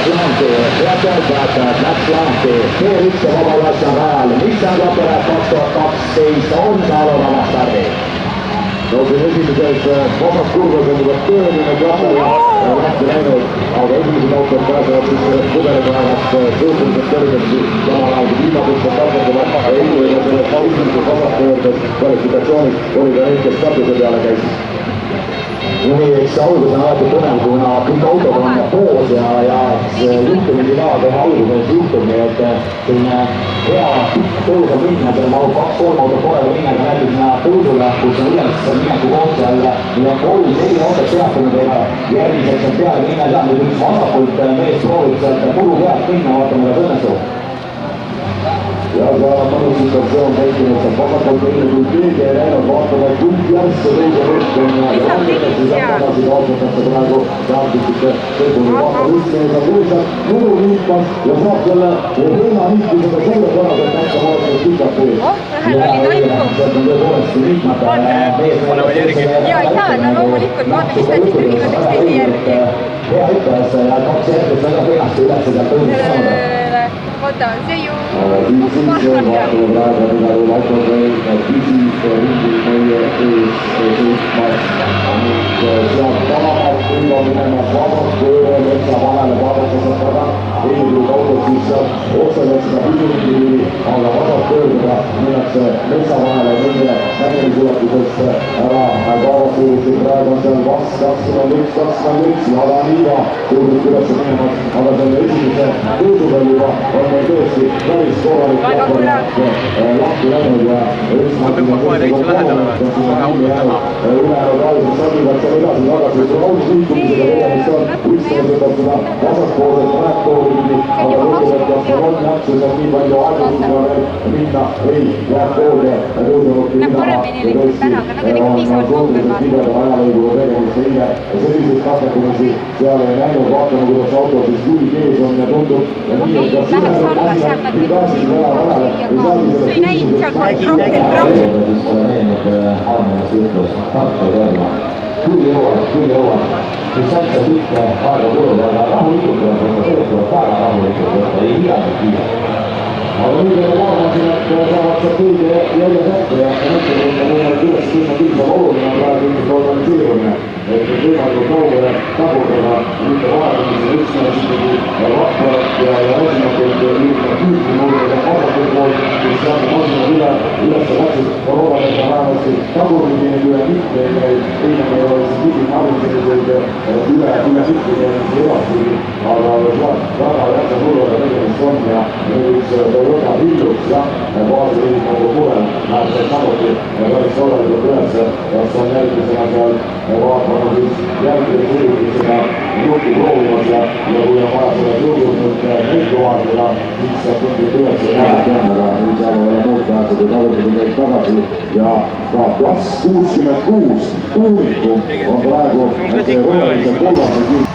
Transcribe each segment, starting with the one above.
Atlante ja pealtvaatajad Atlante T1 vabalasse rajal, Nissan Lapere 2012 on Saalonava stardil. No siin esimeses vasakkurvas on juba tõeline klassile lahti läinud, aga esimesed autod pääsevad siis sellest pudelipäevast suhteliselt kõrgesti, samal ajal kui viimased tasandavad Eidu ja selles esimesest vasakpöördes kvalifikatsioonis oli ka neid, kes katuse peale käisid. Nii, eks algus on alati põnev, kuna kõik autod on koos ja juhtumisi ka teha alguses juhtub, nii et selline hea tõusa minna, seal mahub 2-3 autot korraga minna, aga näiteks tõusule, kus on üles mineku koht seal ja 3-4 autot peatanud, ega järgmiseks on peale minna seal, nüüd üks vasakult mees proovib sealt puru pealt minna, vaatame, kas õnnestub. Ja seal on situatsioon tekkinud, saab vasakalt minna, kui keegi ei läinud, vaatame, kumb järgse tõusa rühkem ja langetakse sealt tagasi, kaotatakse praegu saartistike sõduri vahelismees on lihtsalt mudu liipas ja saab selle Reina liiklusega selle korraselt näitab olemas pikalt teed. Lähel oli toimu. Sealt on tõepoolest liikmata mees. Ja ei saa, no loomulikult vaata, mis ta siis trügivad üksteise järgi. Hea hüppas ja 2 järgmist väga kenasti üles sealt tõusa saada. Vaata, see ju siis vaatame praegu igal juhul autoreid pisib ringi meie ees sõitmas. Sealt tagamalt küll on minemas vasaspööre metsa vahele, vaadates sealt taga eelikud autod siis sealt otseselt seda püsiringi, aga vasaspöördega minnakse metsa vahele nende nägemisulatuses ära kaosuusid. Praegu on seal vast 21 ja Alaniiva suudus üles minemas, aga selle esimese tõusupel juba on meil tõesti päris korralik lahti läinud ja ülejäänud alguses sätivad seal edasi-tagasi, kui autos liikumisega tegemist on, üksteise võtab seda vasakpoolset rääkkoolipidi, aga lõpuvad, kas ta on jaksus, et nii palju aegusega veel minna ei jääb poolde tõusunudki minema ja tõesti on suhteliselt pideva ajalõiguga tegemist eile ja selliseid katekumisi seal ei näinud, vaatame, kuidas auto siis juhid ees on ja tundub ja nii, et kas ülejäänud asjad ei pääsinud ära vahele või saadi küll jõuab, mis sätsa pikka aega tuleb, aga rahulikult tuleb, sellest tuleb väga rahulikult võtta, ei hiljadagi kiirelt. Aga nüüd on vaadasin, et saavad sealt õige jälle kätte ja mõtled, et võimalik üles minna piisav oluline on praegu ilmselt organiseerimine, et võimalikult kaugele tagurdada, mitte vahetumisel üksnes ikkagi vahvalt ja esinatult liikuda küüki muudega vasakul poolt, kes saab masinad üles läksid, ma loodan, et ta vähemasti tagurdigi neid üle mitte, teine meil oli siin pidi harjumised üle mitte edasi, aga väga jätsa turvaga tegemist on ja üks Toyota Hilux, jah, baasiliin nagu murel, näeb sealt samuti päris korralikult üles, kas on järgmisena seal vaatama siis järgmine sõidukid seda juhti proovimas ja kui on vaja seda juurdusnud meiku vaadida, siis saab tundlik üles ja aga nüüd seal ei ole muud pääsed ja tagurdusid neid tagasi ja ka klass 66 tuunikum on praegu see rohelise kollase küll.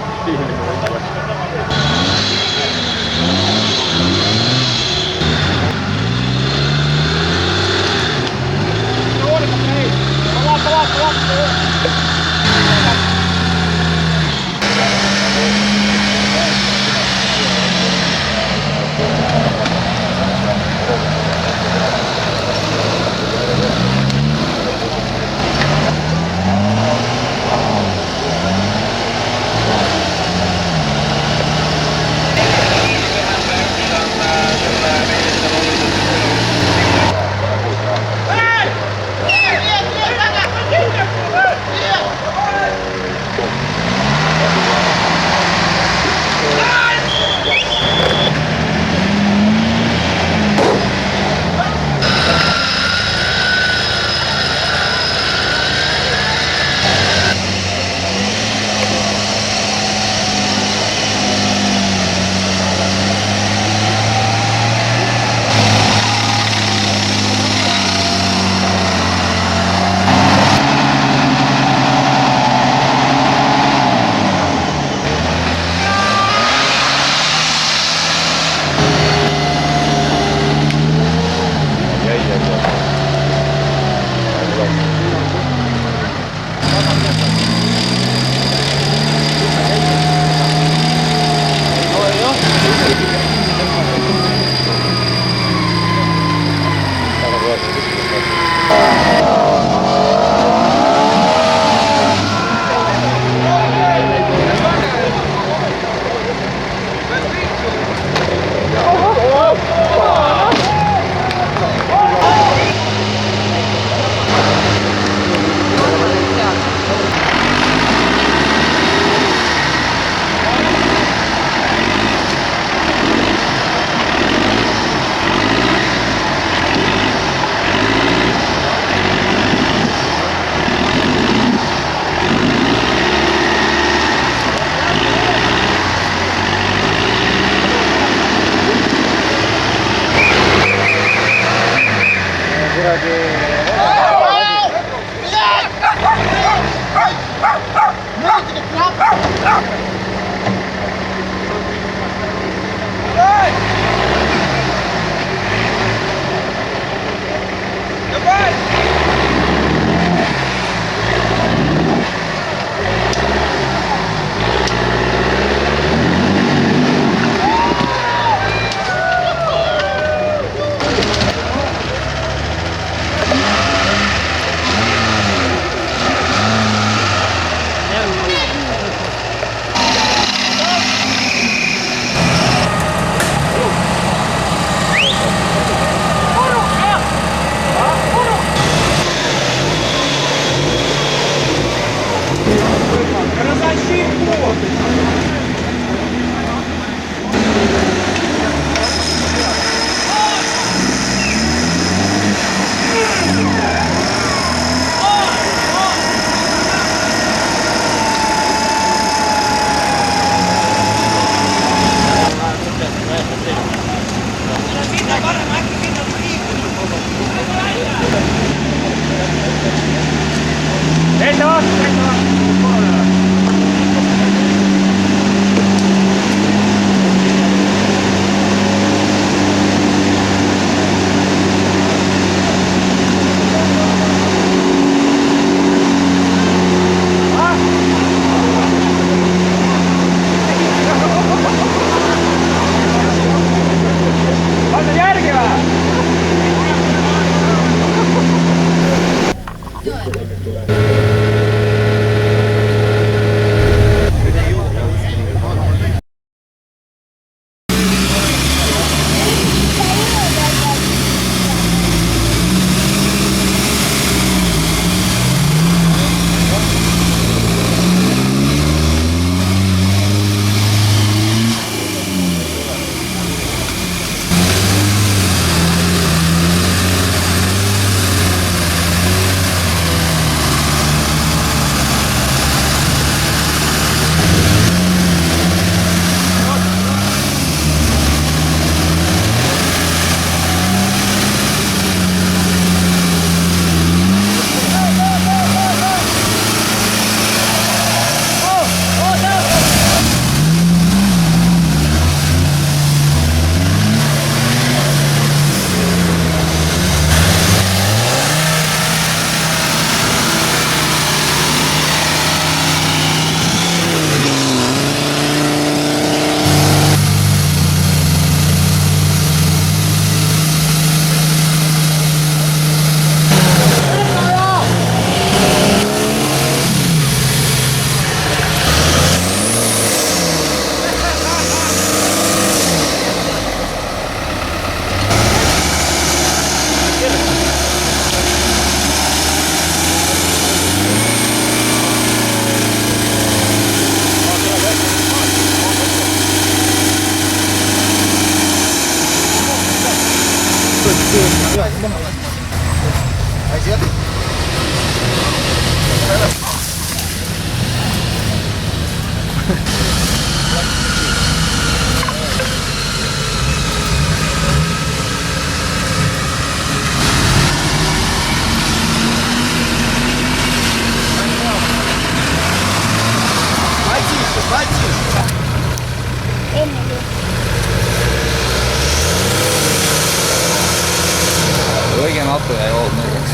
Õige natu jäi hoolnõudeks.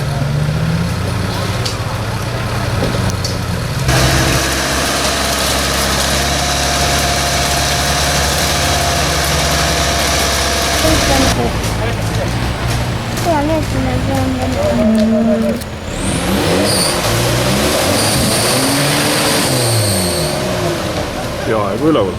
Peaaegu üleval.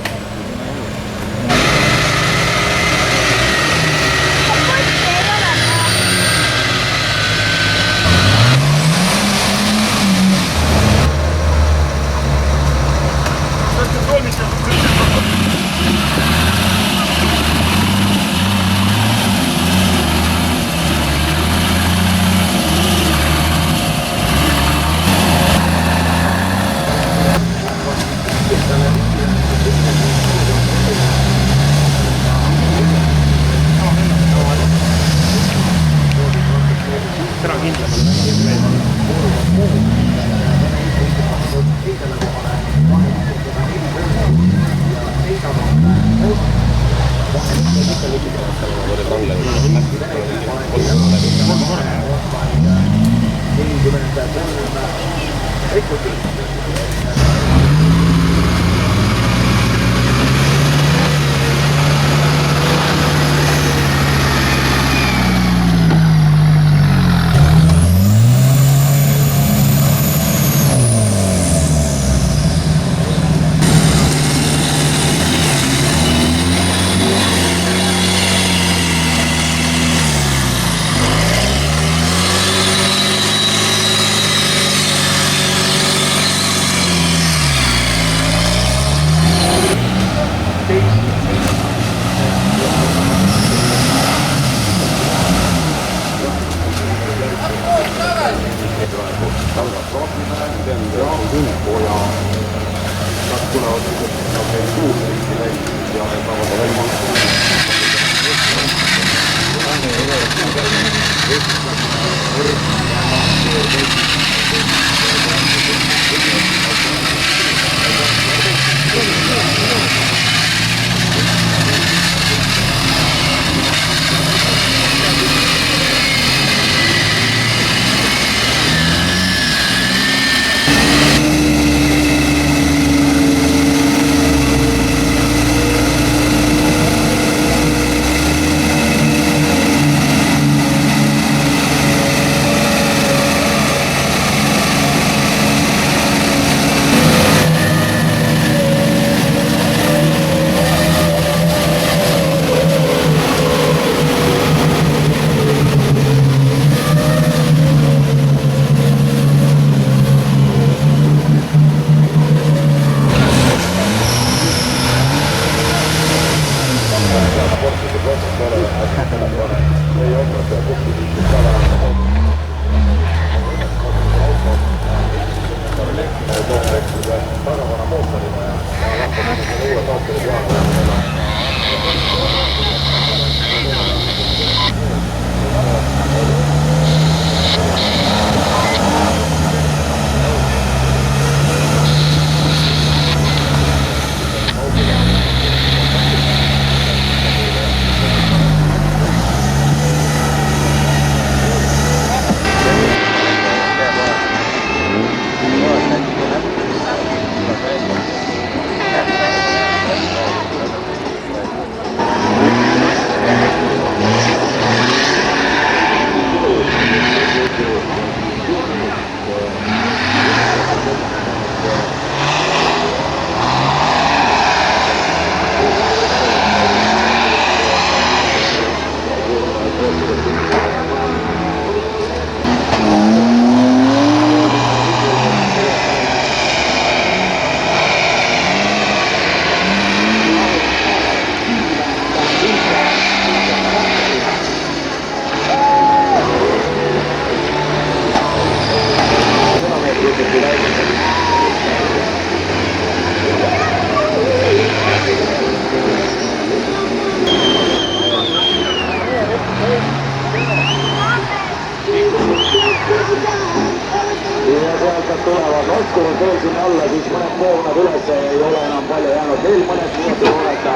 laskunud veel sinna alla, siis mõned koonad üles ei ole enam palju jäänud. Veel mõned minutid olete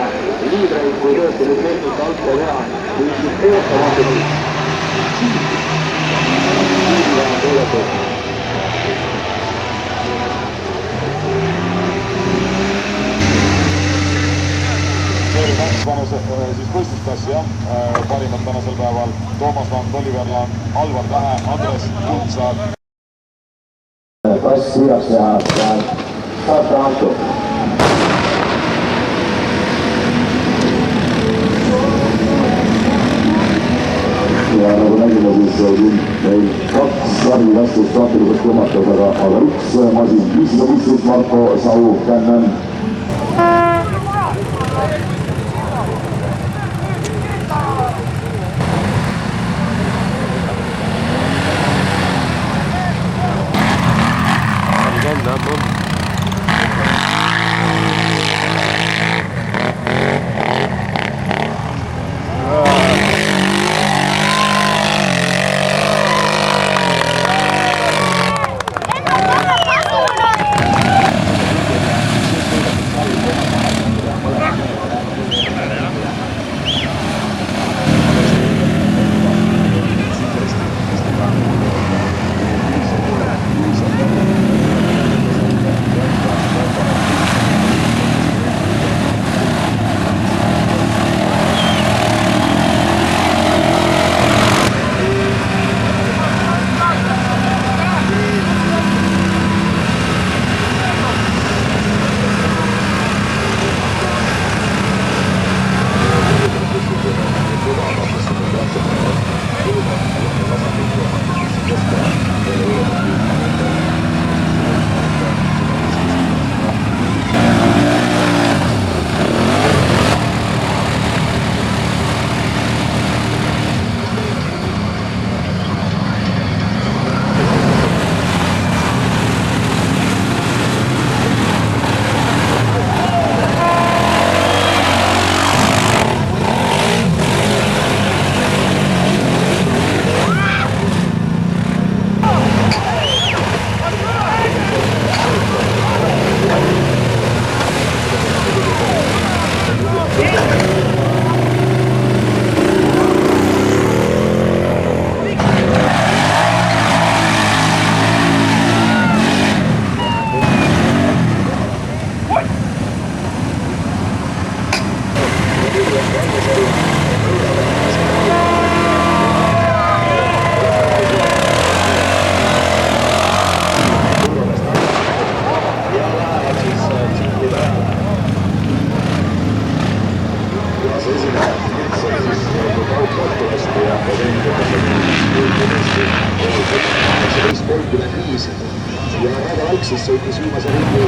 liidreid, kui tõesti nüüd tehnika alt ei tea, kui siis ootamatu siis võistlusklassi parimad tänasel päeval Toomas Land, Oliver Land, Alvar Tähe, Andres Kuldsaar. Kass üles teha, saate antud. Ja nagu nägime, siis meil kaks sarvikastust saatiliselt tõmmatas, aga üks masin 515 Marko Sau Cannon. 18:35 ja väga algses sõitis viimase ringi.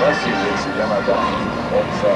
Klassil võiksid jääda otsa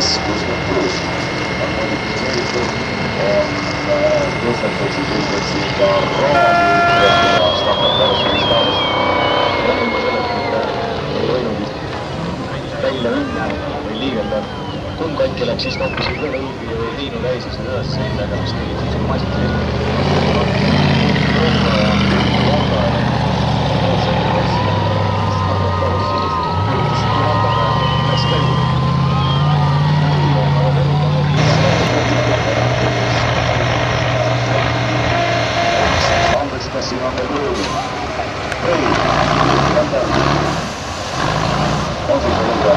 klass 66 on modifitseeritud, on tõstetud siis ilmselt siin ka raami ja standardväärtusstaatus. Räägime sellest, et ei võinud välja õnne või liigelda. Tundkatki läks siis noppisid veel õugi või liinu täisest üles sellega, mis tegid siis masid selline. Andres siin on veel kuulda. Ei, jätta. Kausik on juba.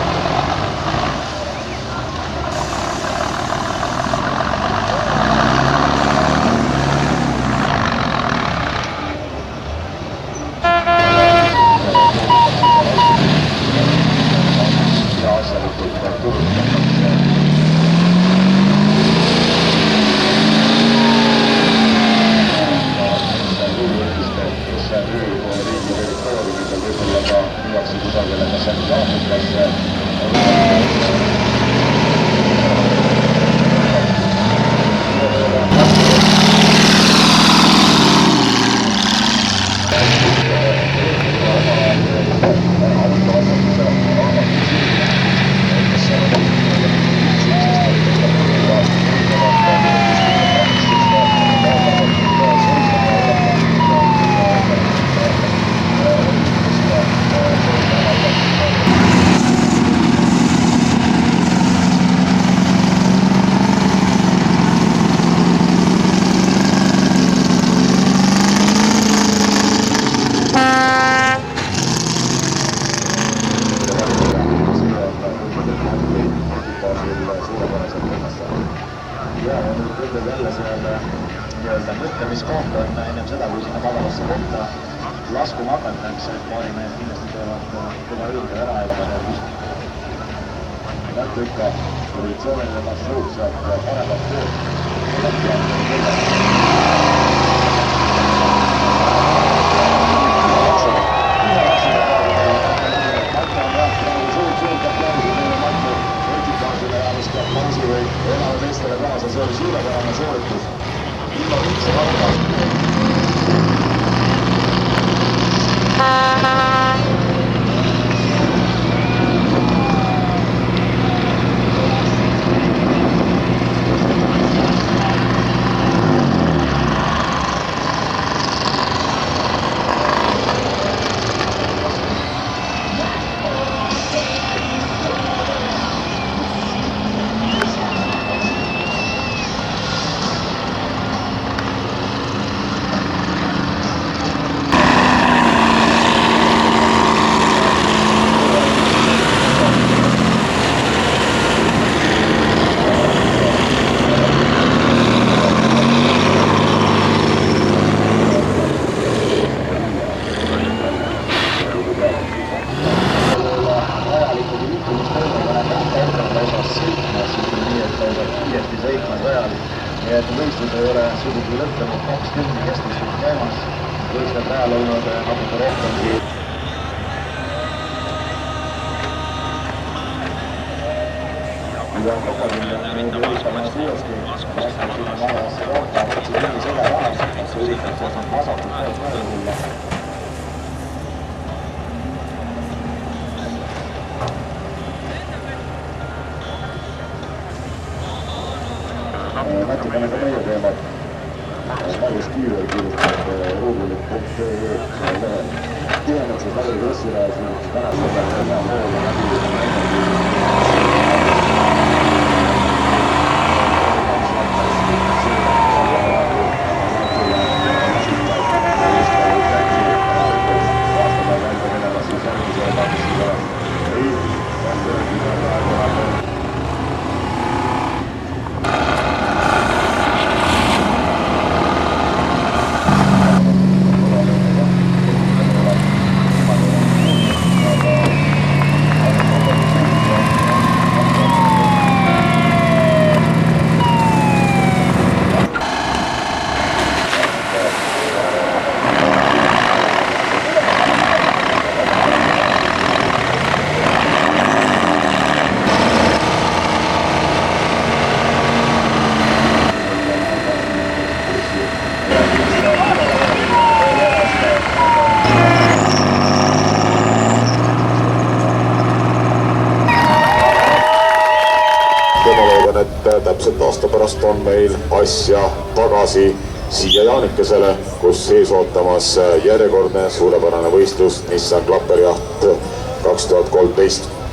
Mõtlemiskoht on ennem seda, kui sinna madalasse kohta laskuma hakatakse, et paarimehed kindlasti teevad kõva õlge ära ja näete ikka positsiooniline marsruut sealt paremat tööd. See oli suurepärane sooritus. Ilma üldse vargast. Võistlus ei ole sugugi lõppenud, 20 kestis nüüd käimas, võistleb rajal olnud natuke rohkemgi. Ja Kopakinde on nüüd võistlemas uuesti, lastab sinna madalasse kohta, võtsid mingi selja rahast, kas üritab sealt vasakult poolt mööda tulla. Natukene ka meie teemad. Maris Kiiver kirjutab ruudulik.ee lehel. Tihemetsed Larri Krossirajas nüüd tänasega hea poole täpselt aasta pärast on meil asja tagasi siia Jaanikesele, kus ees ootamas järjekordne suurepärane võistlus Nissan Klapperi jaht 2013.